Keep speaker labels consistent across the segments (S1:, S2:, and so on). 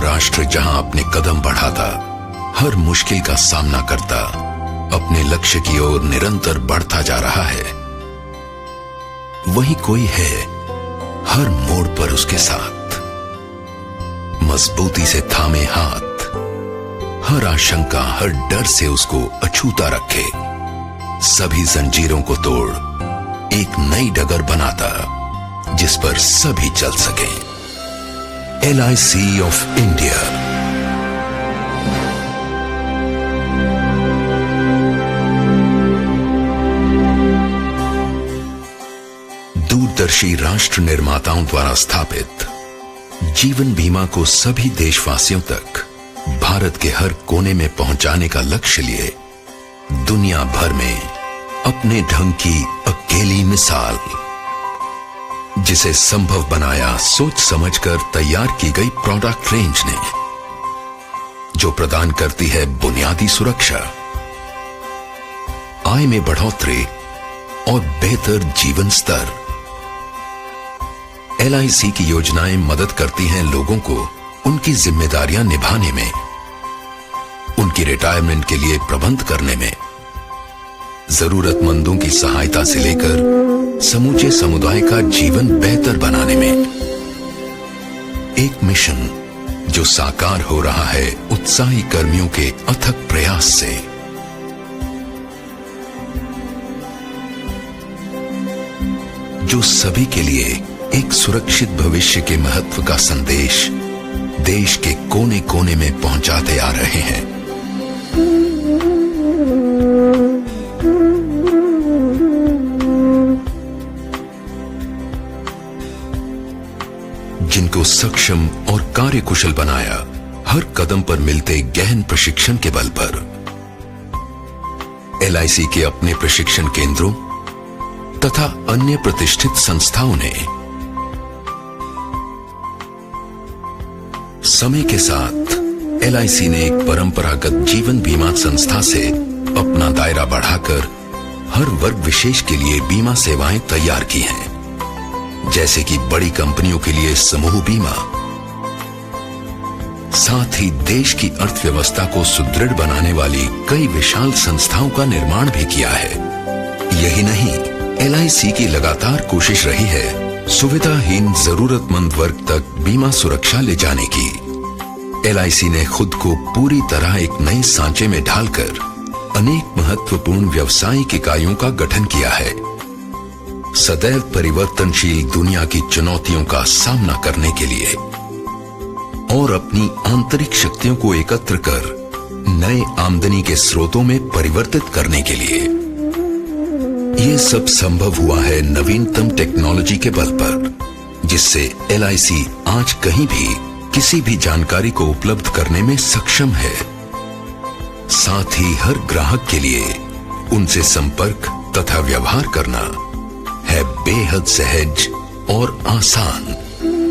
S1: राष्ट्र जहां अपने कदम बढ़ाता, हर मुश्किल का सामना करता, अपने लक्ष्य की ओर निरंतर बढ़ता जा रहा है, वही कोई है हर मोड़ पर उसके साथ, मजबूती से थामे हाथ, हर आशंका हर डर से उसको अछूता रखे, सभी जंजीरों को तोड़ एक नई डगर बनाता जिस पर सभी चल सके। LIC of India. दूरदर्शी राष्ट्र निर्माताओं द्वारा स्थापित जीवन बीमा को सभी देशवासियों तक भारत के हर कोने में पहुंचाने का लक्ष्य लिए दुनिया भर में अपने ढंग की अकेली मिसाल, जिसे संभव बनाया सोच समझकर तैयार की गई प्रोडक्ट रेंज ने, जो प्रदान करती है बुनियादी सुरक्षा, आय में बढ़ोतरी और बेहतर जीवन स्तर। LIC की योजनाएं मदद करती हैं लोगों को उनकी जिम्मेदारियां निभाने में, उनकी रिटायरमेंट के लिए प्रबंध करने में, जरूरतमंदों की सहायता से लेकर समूचे समुदाय का जीवन बेहतर बनाने में। एक मिशन जो साकार हो रहा है उत्साही कर्मियों के अथक प्रयास से। जो सभी के लिए एक सुरक्षित भविष्य के महत्व का संदेश देश के कोने कोने में पहुंचाते आ रहे हैं। जिनको सक्षम और कार्यकुशल बनाया हर कदम पर मिलते गहन प्रशिक्षण के बल पर। LIC के अपने प्रशिक्षण केंद्रों तथा अन्य प्रतिष्ठित संस्थाओं ने समय के साथ LIC ने एक परंपरागत जीवन बीमा संस्था से अपना दायरा बढ़ाकर हर वर्ग विशेष के लिए बीमा सेवाएं तैयार की हैं, जैसे कि बड़ी कंपनियों के लिए समूह बीमा। साथ ही देश की अर्थव्यवस्था को सुदृढ़ बनाने वाली कई विशाल संस्थाओं का निर्माण भी किया है। यही नहीं, LIC की लगातार कोशिश रही है सुविधाहीन जरूरतमंद वर्ग तक बीमा सुरक्षा ले जाने की। LIC ने खुद को पूरी तरह एक नए सांचे में ढालकर अनेक महत्वपूर्ण व्यावसायिक इकाइयों का गठन किया है, सदैव परिवर्तनशील दुनिया की चुनौतियों का सामना करने के लिए और अपनी आंतरिक शक्तियों को एकत्र कर नए आमदनी के स्रोतों में परिवर्तित करने के लिए। ये सब संभव हुआ है नवीनतम टेक्नोलॉजी के बल पर, जिससे LIC आज कहीं भी किसी भी जानकारी को उपलब्ध करने में सक्षम है। साथ ही हर ग्राहक के लिए उनसे संपर्क तथा व्यवहार करना है बेहद सहज और आसान।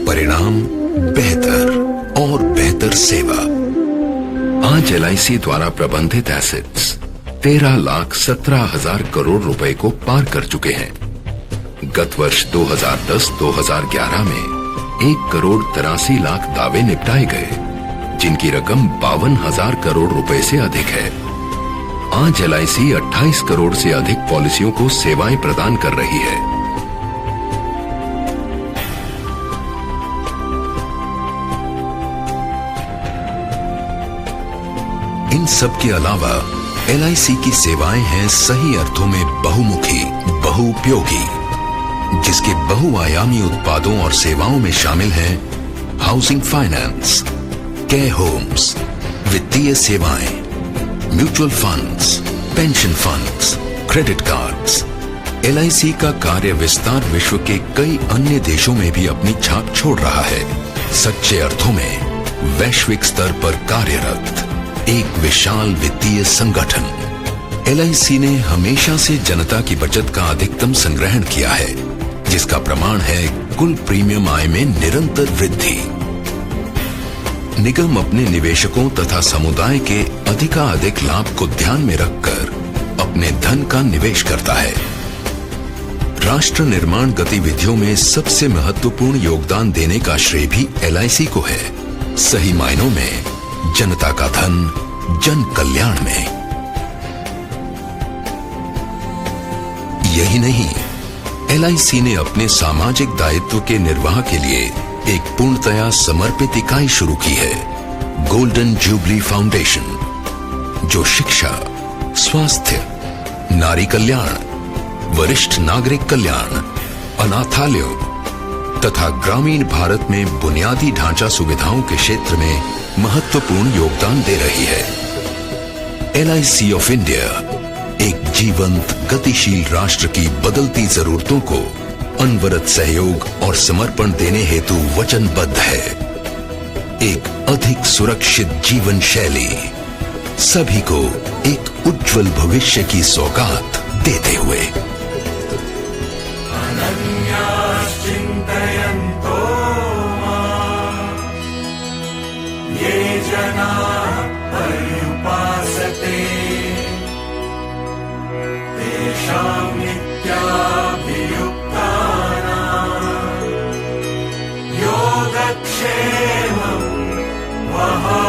S1: परिणाम बेहतर और बेहतर सेवा। आज LIC द्वारा प्रबंधित एसेट्स 13,17,000 करोड़ रुपए को पार कर चुके हैं। गत वर्ष 2010-2011 में 1,83,00,000 दावे निपटाए गए, जिनकी रकम 52,000 करोड़ रुपए से अधिक है। आज LIC 28 करोड़ से अधिक पॉलिसियों को सेवाएं प्रदान कर रही है। इन सब के अलावा LIC की सेवाएं हैं सही अर्थों में बहुमुखी, बहुउपयोगी, जिसके बहुआयामी उत्पादों और सेवाओं में शामिल हैं हाउसिंग फाइनेंस, केयर होम्स, वित्तीय सेवाएं, mutual funds, pension funds, credit cards. LIC का कार्य विस्तार विश्व के कई अन्य देशों में भी अपनी छाप छोड़ रहा है। सच्चे अर्थों में वैश्विक स्तर पर कार्यरत एक विशाल वित्तीय संगठन। LIC ने हमेशा से जनता की बचत का अधिकतम संग्रहण किया है, जिसका प्रमाण है कुल प्रीमियम आय में निरंतर वृद्धि। निगम अपने निवेशकों तथा समुदाय के अधिकाधिक लाभ को ध्यान में रखकर अपने धन का निवेश करता है। राष्ट्र निर्माण गतिविधियों में सबसे महत्वपूर्ण योगदान देने का श्रेय भी LIC को है। सही मायनों में जनता का धन जन कल्याण में। यही नहीं, LIC ने अपने सामाजिक दायित्व के निर्वाह के लिए एक पूर्णतया समर्पित इकाई शुरू की है, गोल्डन जुबली फाउंडेशन, जो शिक्षा, स्वास्थ्य, नारी कल्याण, वरिष्ठ नागरिक कल्याण, अनाथालयों तथा ग्रामीण भारत में बुनियादी ढांचा सुविधाओं के क्षेत्र में महत्वपूर्ण योगदान दे रही है। LIC ऑफ इंडिया एक जीवंत, गतिशील राष्ट्र की बदलती जरूरतों को अनवरत सहयोग और समर्पण देने हेतु वचनबद्ध है। एक अधिक सुरक्षित जीवन शैली, सभी को एक उज्जवल भविष्य की सौगात देते हुए।
S2: चिन्तयन्तो मां ये जनाः पर्युपासते तेषां नित्याभियुक्तानां योगक्षेमं वहा